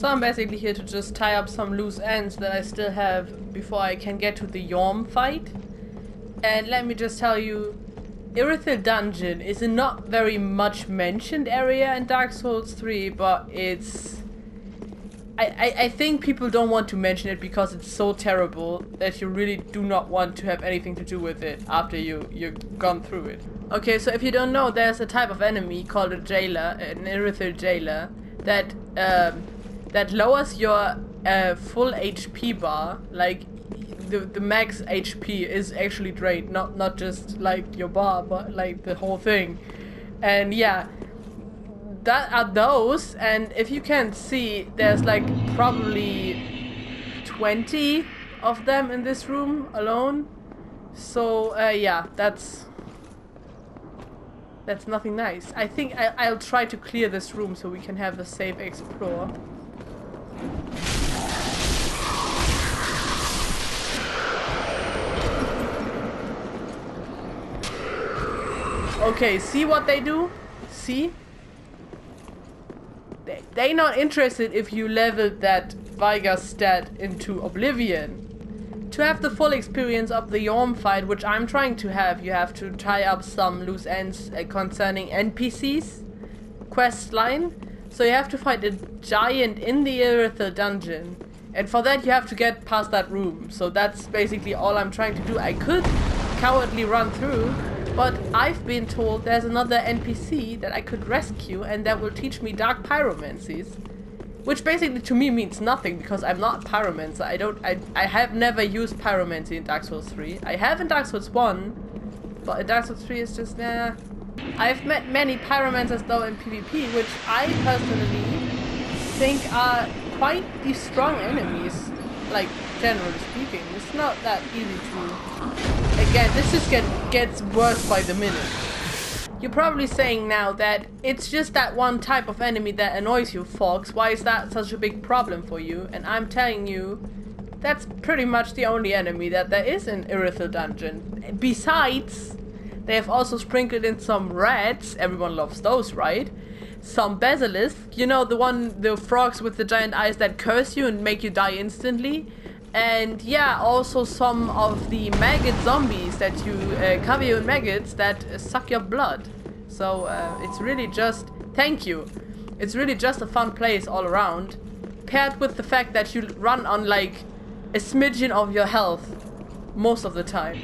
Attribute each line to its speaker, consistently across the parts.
Speaker 1: So I'm basically here to just tie up some loose ends that I still have before I can get to the Yom fight. And let me just tell you, Irithyll Dungeon is a not very much mentioned area in Dark Souls 3, but it's... I think people don't want to mention it because it's so terrible that you really do not want to have anything to do with it after you've gone through it. Okay, so if you don't know, there's a type of enemy called a jailer, an Irithyll Jailer, that lowers your full HP bar. Like the max HP is actually drained, not just like your bar, but like the whole thing. And yeah, that are those, and if you can see, there's like probably 20 of them in this room alone. So yeah, that's nothing nice. I think I'll try to clear this room so we can have a safe explore. Okay, see what they do? See? They're not interested if you leveled that Viger stat into Oblivion. To have the full experience of the Yom fight, which I'm trying to have, you have to tie up some loose ends concerning NPCs quest line. So you have to fight a giant in the Irithyll Dungeon. And for that you have to get past that room. So that's basically all I'm trying to do. I could cowardly run through, but I've been told there's another NPC that I could rescue and that will teach me dark pyromancies. Which basically to me means nothing because I'm not a pyromancer. I have never used pyromancy in Dark Souls 3. I have in Dark Souls 1, but in Dark Souls 3 it's just, nah. I've met many pyromancers though in PvP, which I personally think are quite the strong enemies. Like, generally speaking. It's not that easy to... Again, this just gets worse by the minute. You're probably saying now that it's just that one type of enemy that annoys you, Fox. Why is that such a big problem for you? And I'm telling you, that's pretty much the only enemy that there is in Irithyll Dungeon. Besides, they have also sprinkled in some rats. Everyone loves those, right? Some basilisk. You know, the frogs with the giant eyes that curse you and make you die instantly. And yeah, also some of the maggot zombies that you cover you in maggots that suck your blood. So it's really just, thank you. It's really just a fun place all around, paired with the fact that you run on like a smidgen of your health most of the time.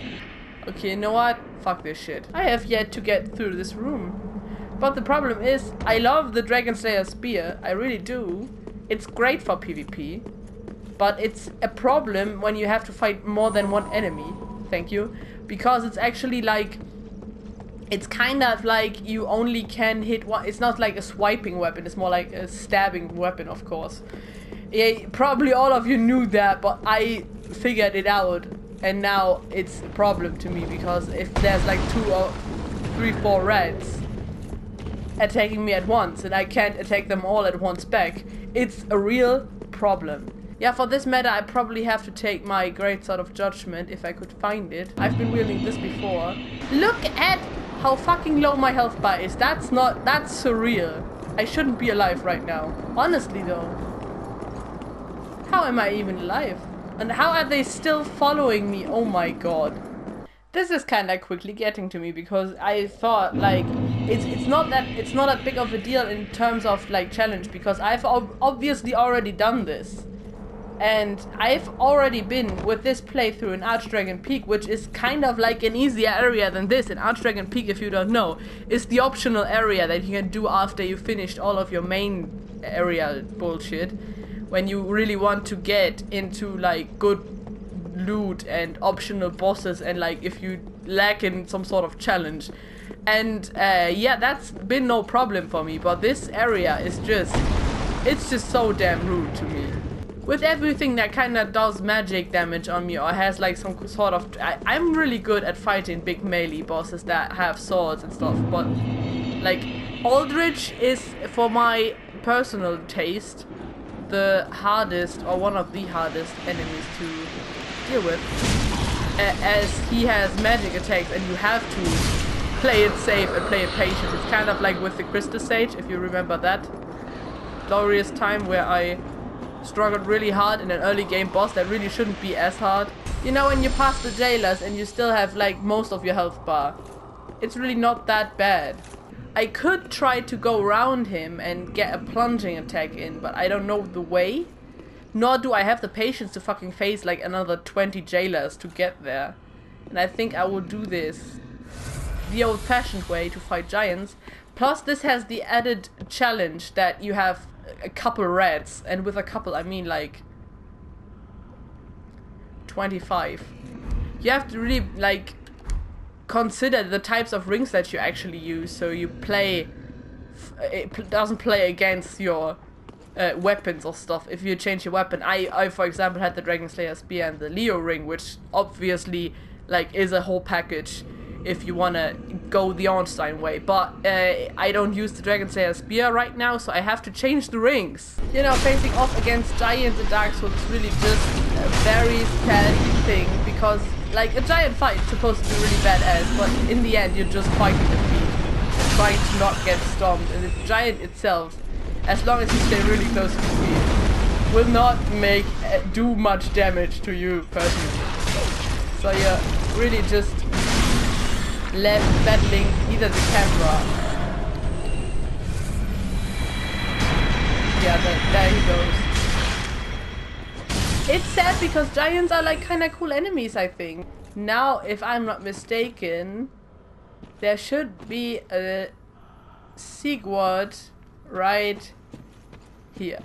Speaker 1: Okay, you know what? Fuck this shit. I have yet to get through this room. But the problem is, I love the Dragon Slayer spear. I really do. It's great for PvP. But it's a problem when you have to fight more than one enemy. Thank you. Because it's actually like... It's kind of like you only can hit one... It's not like a swiping weapon. It's more like a stabbing weapon, of course. Yeah, probably all of you knew that, but I figured it out. And now it's a problem to me. Because if there's like 2 or 3, 4 rats attacking me at once, and I can't attack them all at once back, it's a real problem. Yeah, for this matter, I probably have to take my Great Sword of Judgment if I could find it. I've been wielding this before. Look at how fucking low my health bar is. That's surreal. I shouldn't be alive right now. Honestly, though. How am I even alive? And how are they still following me? Oh my god. This is kind of quickly getting to me because I thought, like, it's not that big of a deal in terms of, like, challenge because I've obviously already done this. And I've already been with this playthrough in Archdragon Peak, which is kind of like an easier area than this. In Archdragon Peak, if you don't know, is the optional area that you can do after you finished all of your main area bullshit. When you really want to get into like good loot and optional bosses and like if you lack in some sort of challenge. And yeah, that's been no problem for me. But this area is just, it's just so damn rude to me. With everything that kind of does magic damage on me or has like some sort of... I'm really good at fighting big melee bosses that have swords and stuff, but like Aldrich is, for my personal taste, the hardest or one of the hardest enemies to deal with, as he has magic attacks and you have to play it safe and play it patient. It's kind of like with the Crystal Sage, if you remember that glorious time where I struggled really hard in an early game boss that really shouldn't be as hard. You know, when you pass the jailers and you still have like most of your health bar, it's really not that bad. I could try to go around him and get a plunging attack in, but I don't know the way. Nor do I have the patience to fucking face like another 20 jailers to get there. And I think I will do this the old-fashioned way to fight giants. Plus this has the added challenge that you have a couple reds, and with a couple I mean like 25. You have to really like consider the types of rings that you actually use, so you play it doesn't play against your weapons or stuff. If you change your weapon, I for example had the Dragon Slayer spear and the Leo ring, which obviously like is a whole package if you wanna go the Ornstein way, but I don't use the Dragon Slayer spear right now, so I have to change the rings. You know, facing off against giants in Dark Souls is really just a very sad thing, because like a giant fight is supposed to be really badass, but in the end you're just fighting the feet, trying to not get stomped, and the giant itself, as long as you stay really close to the feet, will not do much damage to you personally. So you're really just left battling either the camera. Yeah, there he goes. It's sad because giants are like kinda cool enemies, I think. Now, if I'm not mistaken, there should be a Sigurd right here.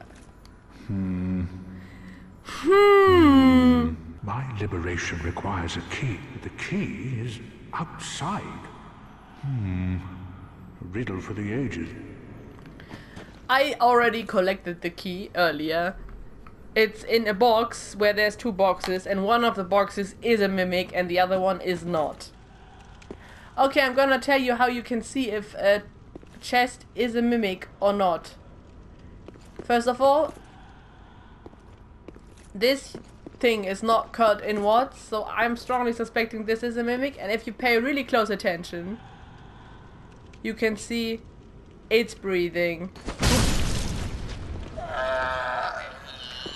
Speaker 2: My liberation requires a key. The key is outside. A riddle for the ages.
Speaker 1: I already collected the key earlier. It's in a box where there's two boxes, and one of the boxes is a mimic and the other one is not. Okay, I'm gonna tell you how you can see if a chest is a mimic or not. First of all, this thing is not cut inwards, so I'm strongly suspecting this is a mimic, and if you pay really close attention, you can see it's breathing.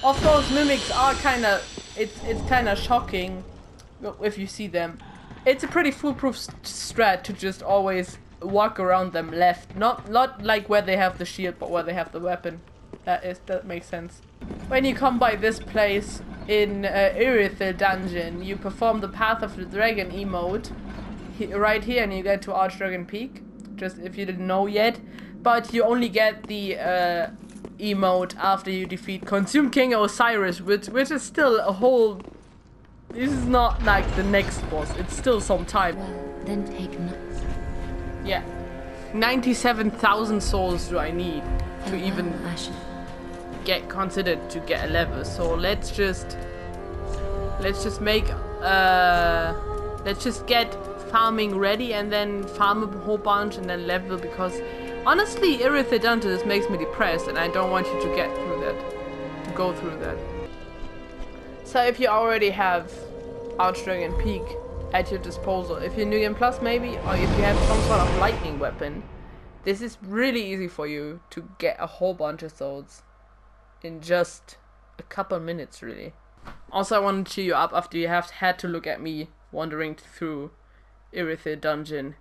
Speaker 1: Of course, mimics are it's kinda shocking if you see them. It's a pretty foolproof strat to just always walk around them left, not like where they have the shield, but where they have the weapon. That makes sense. When you come by this place in Irithyll Dungeon, you perform the Path of the Dragon emote right here, and you get to Archdragon Peak. Just if you didn't know yet, but you only get the emote after you defeat Consume King Osiris, which is still a whole. This is not like the next boss. It's still some time.
Speaker 3: Well, then take notes.
Speaker 1: Yeah, 97,000 souls do I need to even get considered to get a level. So let's just get farming ready and then farm a whole bunch and then level, because honestly Irithyll Dungeon makes me depressed and I don't want you to get through that, to go through that. So if you already have Archdragon Peak at your disposal, if you're New Game Plus maybe, or if you have some sort of lightning weapon, this is really easy for you to get a whole bunch of souls in just a couple minutes, really. Also, I want to cheer you up after you have had to look at me wandering through Irithyll Dungeon.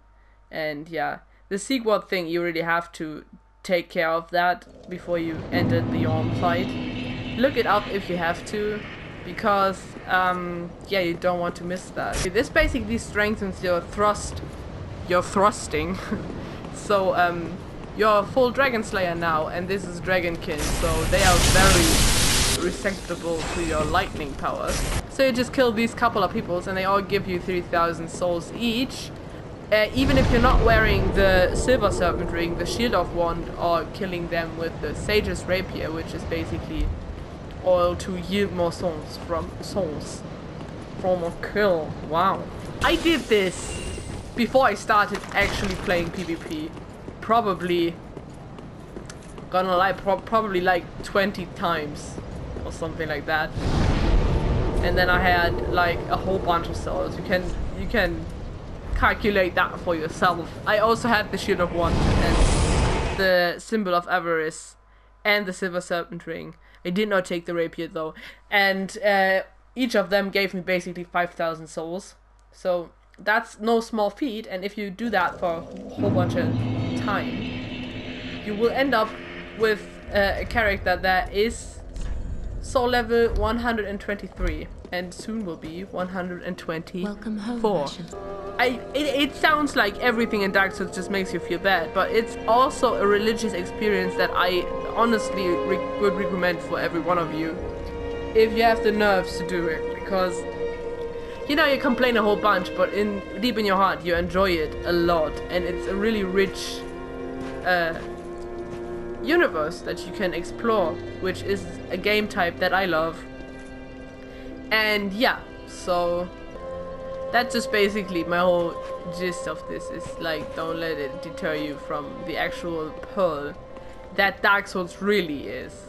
Speaker 1: And yeah, the Sigurd thing, you really have to take care of that before you enter the Orm fight. Look it up if you have to, because yeah, you don't want to miss that. This basically strengthens your thrusting. So you're a full Dragon Slayer now, and this is Dragonkin, so they are very receptible to your lightning powers. So you just kill these couple of peoples and they all give you 3,000 souls each. Even if you're not wearing the Silver Serpent Ring, the Shield of Wand, or killing them with the Sage's Rapier, which is basically oil to yield more souls from a kill. Wow. I did this before I started actually playing PvP. Probably, gonna lie, probably like 20 times or something like that. And then I had like a whole bunch of souls. You can calculate that for yourself. I also had the Shield of Wand and the Symbol of Avarice and the Silver Serpent Ring. I I did not take the rapier though. And each of them gave me basically 5,000 souls. So that's no small feat, and if you do that for a whole bunch of time, you will end up with a character that is soul level 123 and soon will be 124.
Speaker 3: Welcome home, Russian.
Speaker 1: It sounds like everything in Dark Souls just makes you feel bad, but it's also a religious experience that I honestly would recommend for every one of you, if you have the nerves to do it, because you know you complain a whole bunch, but deep in your heart you enjoy it a lot, and it's a really rich universe that you can explore, which is a game type that I love. And yeah, so that's just basically my whole gist of this, is like, don't let it deter you from the actual pearl that Dark Souls really is.